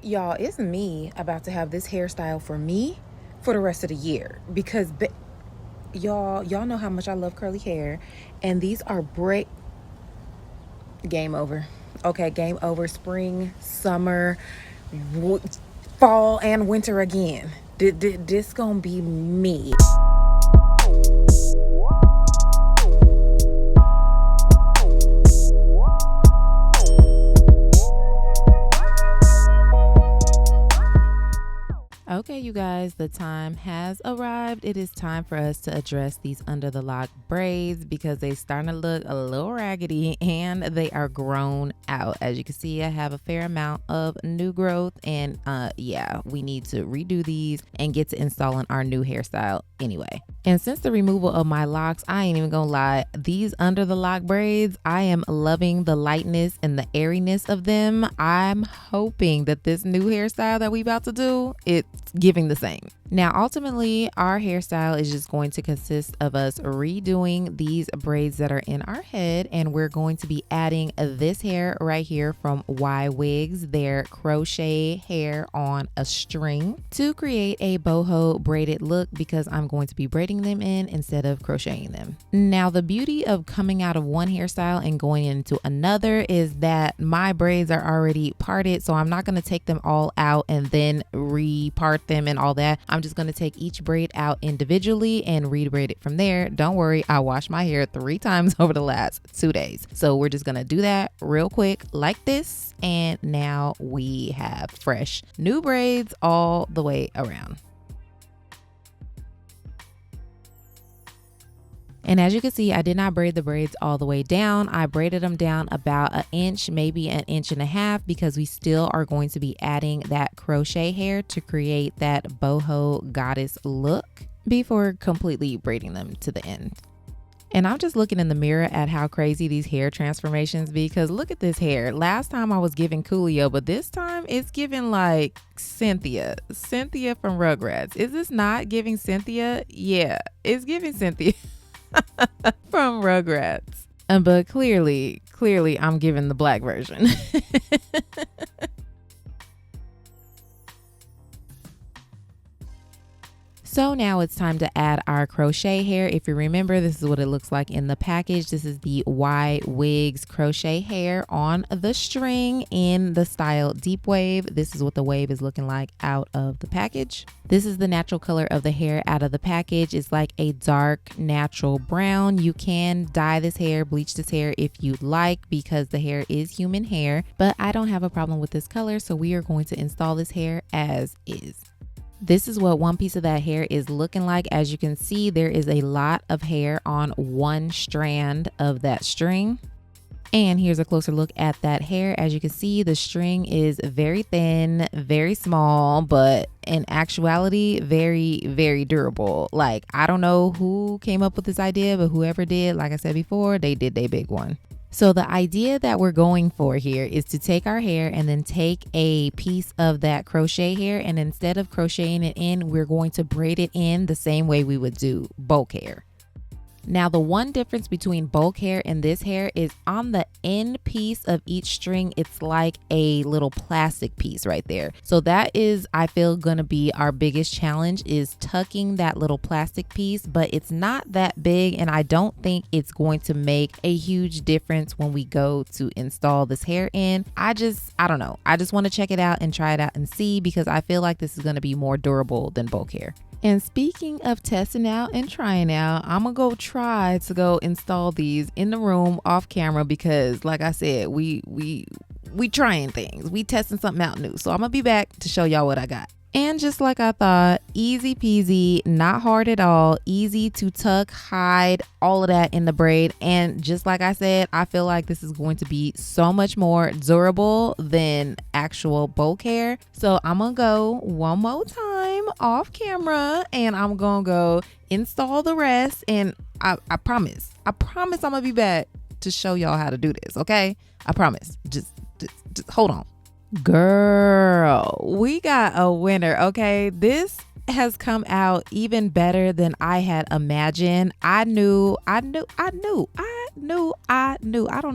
Y'all, it's me about to have this hairstyle for me for the rest of the year because y'all know how much I love curly hair, and these are game over. Okay, game over. Spring, summer, fall, and winter again. This gonna be me. Okay, you guys, the time has arrived. It is time for us to address these under the lock braids because they starting to look a little raggedy and they are grown out. As you can see, I have a fair amount of new growth, and yeah, we need to redo these and get to installing our new hairstyle anyway. And since the removal of my locks, I ain't even gonna lie, these under the lock braids, I am loving the lightness and the airiness of them. I'm hoping that this new hairstyle that we about to do, it's giving the same. Now, ultimately, our hairstyle is just going to consist of us redoing these braids that are in our head, and we're going to be adding this hair right here from YWigs, their crochet hair on a string, to create a boho braided look because I'm going to be braiding them in instead of crocheting them. Now, the beauty of coming out of one hairstyle and going into another is that my braids are already parted, so I'm not going to take them all out and then repart them and all that. I'm just going to take each braid out individually and re-braid it from there. Don't worry, I washed my hair 3 times over the last 2 days. So we're just going to do that real quick like this. And now we have fresh new braids all the way around. And as you can see, I did not braid the braids all the way down. I braided them down about 1 inch, maybe 1.5 inches, because we still are going to be adding that crochet hair to create that boho goddess look before completely braiding them to the end. And I'm just looking in the mirror at how crazy these hair transformations be, because look at this hair. Last time I was giving Coolio, but this time it's giving like Cynthia from Rugrats. Is this not giving Cynthia? Yeah, it's giving Cynthia from Rugrats. But clearly I'm giving the black version. So now it's time to add our crochet hair. If you remember, this is what it looks like in the package. This is the YWigs crochet hair on the string in the style deep wave. This is what the wave is looking like out of the package. This is the natural color of the hair out of the package. It's like a dark natural brown. You can dye this hair, bleach this hair if you'd like, because the hair is human hair, but I don't have a problem with this color, so we are going to install this hair as is. This is what one piece of that hair is looking like. As you can see, there is a lot of hair on one strand of that string. And here's a closer look at that hair. As you can see, the string is very thin, very small, but in actuality, very, very durable. Like, I don't know who came up with this idea, but whoever did, like I said before, they did their big one. So the idea that we're going for here is to take our hair and then take a piece of that crochet hair, and instead of crocheting it in, we're going to braid it in the same way we would do bulk hair. Now, the one difference between bulk hair and this hair is on the end piece of each string, it's like a little plastic piece right there. So that is, I feel, gonna be our biggest challenge, is tucking that little plastic piece, but it's not that big, and I don't think it's going to make a huge difference when we go to install this hair in. I don't know. I just want to check it out and try it out and see, because I feel like this is going to be more durable than bulk hair. And speaking of testing out and trying out, I'm gonna go try to go install these in the room off camera, because like I said, we trying things, we testing something out new. So I'm gonna be back to show y'all what I got. And just like I thought, easy peasy, not hard at all, easy to tuck, hide, all of that in the braid. And just like I said, I feel like this is going to be so much more durable than actual bulk hair. So I'm gonna go one more time off camera and I'm gonna go install the rest. And I promise I'm gonna be back to show y'all how to do this, okay? I promise. Just hold on. Girl, we got a winner, okay? This has come out even better than I had imagined. I knew. I don't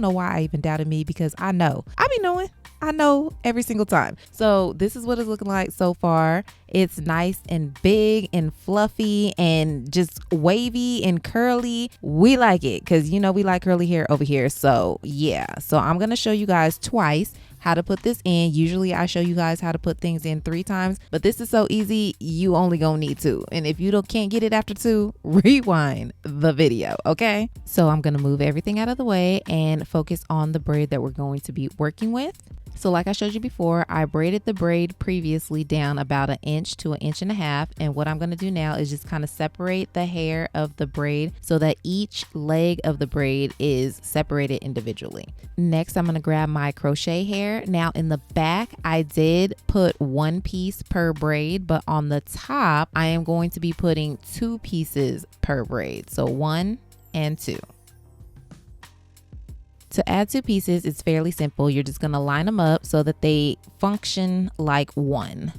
know why I even doubted me, because I know. I be knowing. I know every single time. So this is what it's looking like so far. It's nice and big and fluffy and just wavy and curly. We like it because, you know, we like curly hair over here. So yeah, so I'm going to show you guys twice how to put this in. Usually I show you guys how to put things in 3 times, but this is so easy, you only gonna need 2. And if you can't get it after 2, rewind the video, okay? So I'm gonna move everything out of the way and focus on the braid that we're going to be working with. So like I showed you before, I braided the braid previously down about 1 inch to 1.5 inches. And what I'm going to do now is just kind of separate the hair of the braid so that each leg of the braid is separated individually. Next, I'm going to grab my crochet hair. Now in the back, I did put 1 piece per braid, but on the top, I am going to be putting 2 pieces per braid. So 1 and 2. To add 2 pieces, it's fairly simple. You're just going to line them up so that they function like one.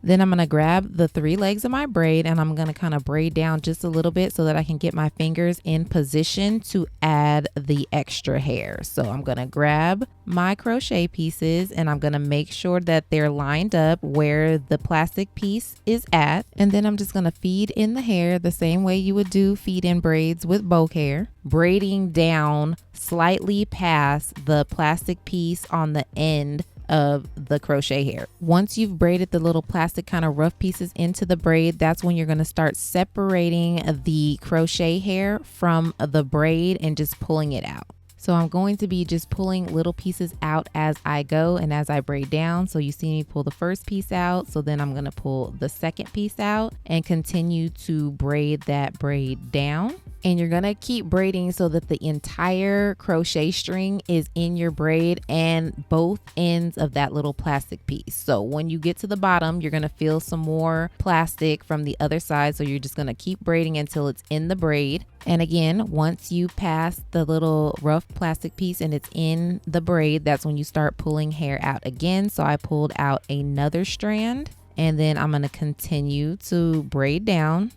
Then I'm going to grab the 3 legs of my braid and I'm going to kind of braid down just a little bit so that I can get my fingers in position to add the extra hair. So I'm going to grab my crochet pieces and I'm going to make sure that they're lined up where the plastic piece is at. And then I'm just going to feed in the hair the same way you would do feed in braids with bow hair, braiding down slightly past the plastic piece on the end of the crochet hair. Once you've braided the little plastic kind of rough pieces into the braid, that's when you're going to start separating the crochet hair from the braid and just pulling it out. So I'm going to be just pulling little pieces out as I go and as I braid down. So you see me pull the first piece out. So then I'm going to pull the second piece out and continue to braid that braid down. And you're going to keep braiding so that the entire crochet string is in your braid and both ends of that little plastic piece. So when you get to the bottom, you're going to feel some more plastic from the other side. So you're just going to keep braiding until it's in the braid. And again, once you pass the little rough plastic piece and it's in the braid, that's when you start pulling hair out again. So I pulled out another strand and then I'm going to continue to braid down.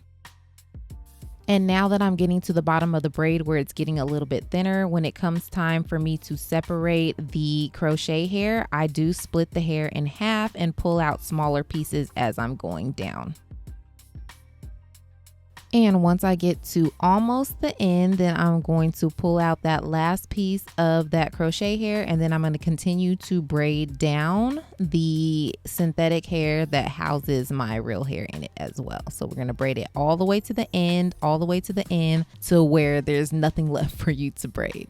And now that I'm getting to the bottom of the braid where it's getting a little bit thinner, when it comes time for me to separate the crochet hair, I do split the hair in half and pull out smaller pieces as I'm going down. And once I get to almost the end, then I'm going to pull out that last piece of that crochet hair and then I'm going to continue to braid down the synthetic hair that houses my real hair in it as well. So we're going to braid it all the way to the end, to where there's nothing left for you to braid.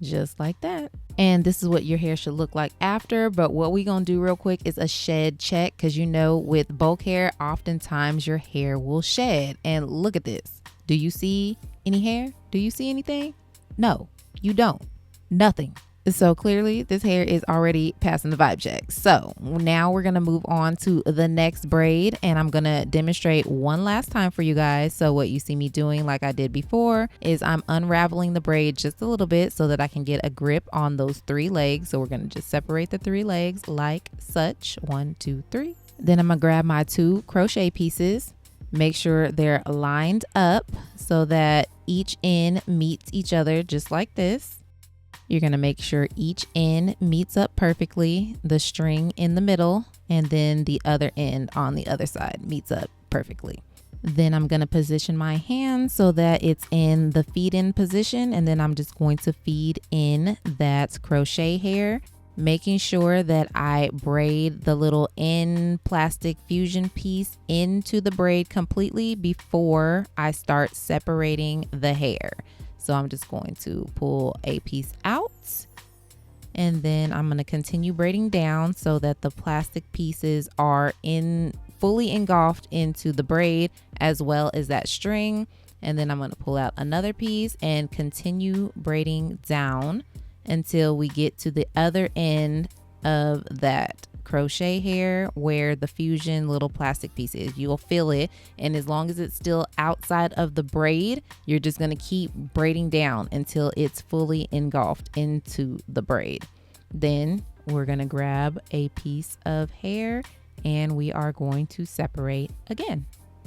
Just like that. And this is what your hair should look like after. But what we gonna do real quick is a shed check, because you know with bulk hair, oftentimes your hair will shed. And look at this. Do you see any hair? Do you see anything? No, you don't. Nothing. So clearly this hair is already passing the vibe check. So now we're going to move on to the next braid and I'm going to demonstrate one last time for you guys. So what you see me doing, like I did before, is I'm unraveling the braid just a little bit so that I can get a grip on those 3 legs. So we're going to just separate the 3 legs like such. 1, 2, 3. Then I'm going to grab my 2 crochet pieces. Make sure they're lined up so that each end meets each other just like this. You're going to make sure each end meets up perfectly, the string in the middle, and then the other end on the other side meets up perfectly. Then I'm going to position my hand so that it's in the feed in position, and then I'm just going to feed in that crochet hair, making sure that I braid the little end plastic fusion piece into the braid completely before I start separating the hair. So I'm just going to pull a piece out and then I'm going to continue braiding down so that the plastic pieces are fully engulfed into the braid as well as that string. And then I'm going to pull out another piece and continue braiding down until we get to the other end of that crochet hair where the fusion little plastic piece is. You'll feel it, and as long as it's still outside of the braid, you're just going to keep braiding down until it's fully engulfed into the braid. Then we're going to grab a piece of hair and we are going to separate again,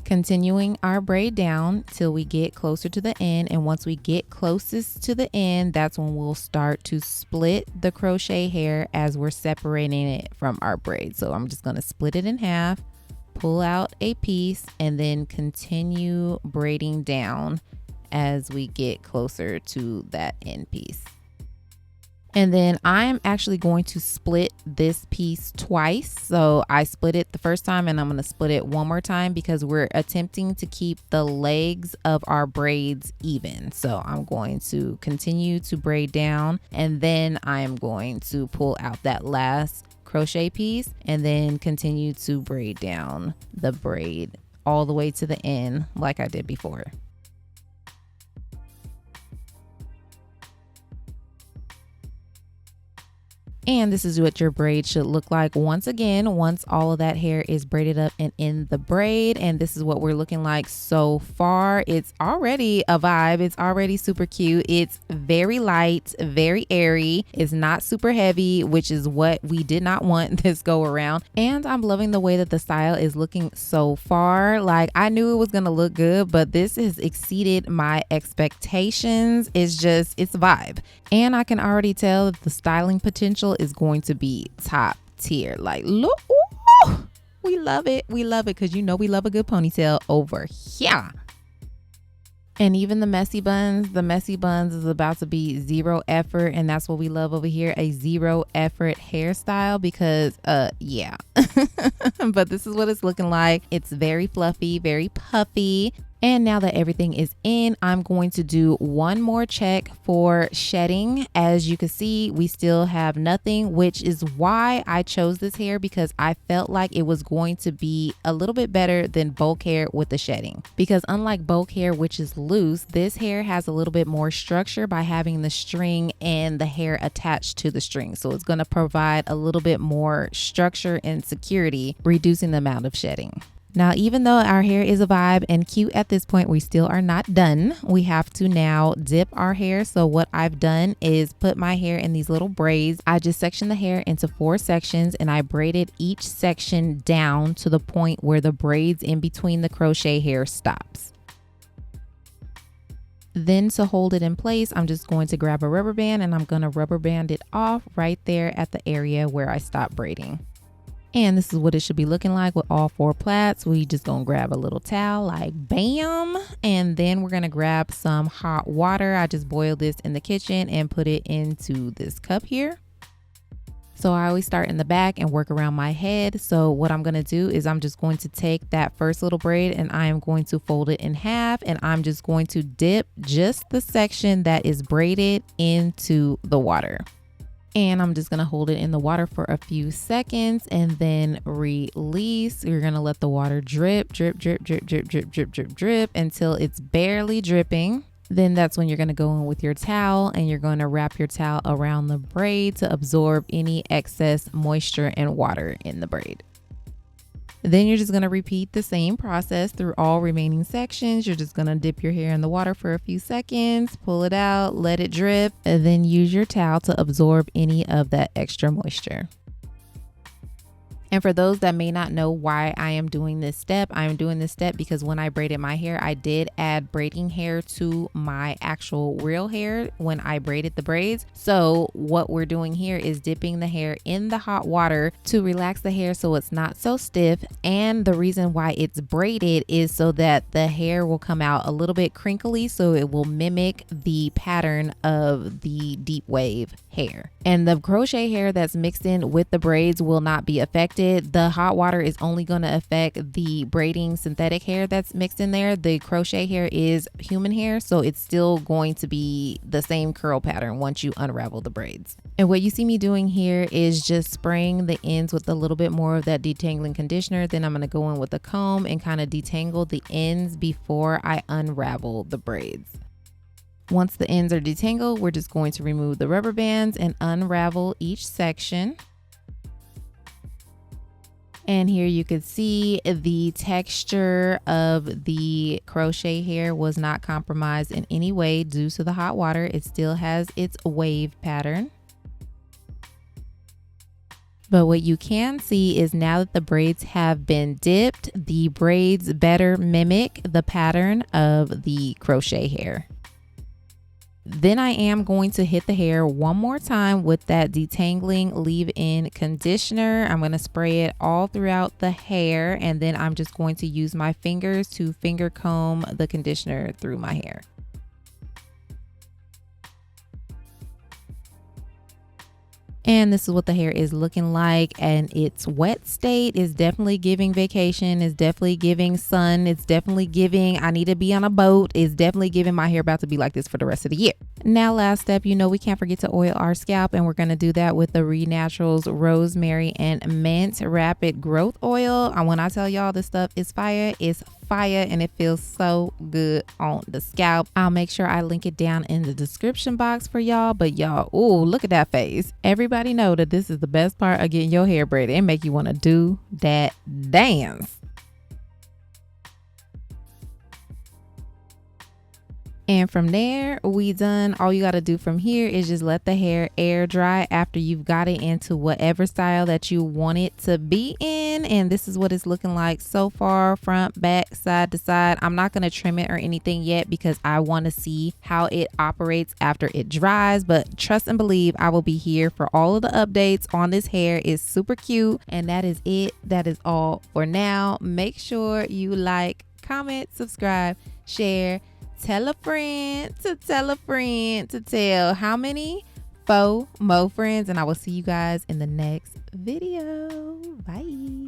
Continuing our braid down till we get closer to the end, and once we get closest to the end, that's when we'll start to split the crochet hair as we're separating it from our braid. So I'm just going to split it in half, pull out a piece, and then continue braiding down as we get closer to that end piece. And then I'm actually going to split this piece twice. So I split it the first time and I'm going to split it one more time because we're attempting to keep the legs of our braids even. So I'm going to continue to braid down, and then I'm going to pull out that last crochet piece and then continue to braid down the braid all the way to the end like I did before. And this is what your braid should look like once all of that hair is braided up and in the braid. And this is what we're looking like so far. It's already a vibe. It's already super cute. It's very light, very airy. It's not super heavy, which is what we did not want this go around. And I'm loving the way that the style is looking so far. Like, I knew it was going to look good, but this has exceeded my expectations. It's a vibe. And I can already tell that the styling potential is going to be top tier. Like, look, ooh, we love it. We love it because you know we love a good ponytail over here. And even the messy buns is about to be zero effort, and that's what we love over here, a zero effort hairstyle because yeah. But this is what it's looking like. It's very fluffy, very puffy. And now that everything is in, I'm going to do one more check for shedding. As you can see, we still have nothing, which is why I chose this hair, because I felt like it was going to be a little bit better than bulk hair with the shedding. Because unlike bulk hair, which is loose, this hair has a little bit more structure by having the string and the hair attached to the string. So it's going to provide a little bit more structure and security, reducing the amount of shedding. Now, even though our hair is a vibe and cute at this point, we still are not done. We have to now dip our hair. So what I've done is put my hair in these little braids. I just sectioned the hair into 4 sections and I braided each section down to the point where the braids in between the crochet hair stops. Then to hold it in place, I'm just going to grab a rubber band and I'm going to rubber band it off right there at the area where I stopped braiding. And this is what it should be looking like with all 4 plaits. We just gonna grab a little towel, like bam, and then we're gonna grab some hot water. I just boiled this in the kitchen and put it into this cup here. So I always start in the back and work around my head. So what I'm gonna do is I'm just going to take that first little braid and I am going to fold it in half, and I'm just going to dip just the section that is braided into the water. And I'm just going to hold it in the water for a few seconds and then release. You're going to let the water drip, drip, drip, drip, drip, drip, drip, drip, drip until it's barely dripping. Then that's when you're going to go in with your towel and you're going to wrap your towel around the braid to absorb any excess moisture and water in the braid. Then you're just going to repeat the same process through all remaining sections. You're just going to dip your hair in the water for a few seconds, pull it out, let it drip, and then use your towel to absorb any of that extra moisture. And for those that may not know why I am doing this step, I am doing this step because when I braided my hair, I did add braiding hair to my actual real hair when I braided the braids. So what we're doing here is dipping the hair in the hot water to relax the hair so it's not so stiff. And the reason why it's braided is so that the hair will come out a little bit crinkly, so it will mimic the pattern of the deep wave hair. And the crochet hair that's mixed in with the braids will not be affected. The hot water is only going to affect the braiding synthetic hair that's mixed in there. The crochet hair is human hair, so it's still going to be the same curl pattern once you unravel the braids. And what you see me doing here is just spraying the ends with a little bit more of that detangling conditioner. Then I'm going to go in with a comb and kind of detangle the ends before I unravel the braids. Once the ends are detangled, we're just going to remove the rubber bands and unravel each section. And here you can see the texture of the crochet hair was not compromised in any way due to the hot water. It still has its wave pattern. But what you can see is now that the braids have been dipped, the braids better mimic the pattern of the crochet hair. Then I am going to hit the hair one more time with that detangling leave-in conditioner. I'm going to spray it all throughout the hair, and then I'm just going to use my fingers to finger comb the conditioner through my hair. And this is what the hair is looking like, and its wet state is definitely giving vacation, it's definitely giving sun, it's definitely giving I need to be on a boat, it's definitely giving my hair about to be like this for the rest of the year. Now last step, you know we can't forget to oil our scalp, and we're going to do that with the Naturals Rosemary and Mint Rapid Growth Oil. And when I tell y'all this stuff is fire, it's fire, and it feels so good on the scalp. I'll make sure I link it down in the description box for y'all. But y'all, ooh, look at that face. Everybody know that this is the best part of getting your hair braided. It make you want to do that dance. And from there, we done. All you got to do from here is just let the hair air dry after you've got it into whatever style that you want it to be in. And this is what it's looking like so far, front, back, side to side. I'm not going to trim it or anything yet because I want to see how it operates after it dries. But trust and believe, I will be here for all of the updates on this hair. It's super cute. And that is it. That is all for now. Make sure you like, comment, subscribe, share. Tell a friend to tell a friend to tell how many 4 more friends, and I will see you guys in the next video. Bye.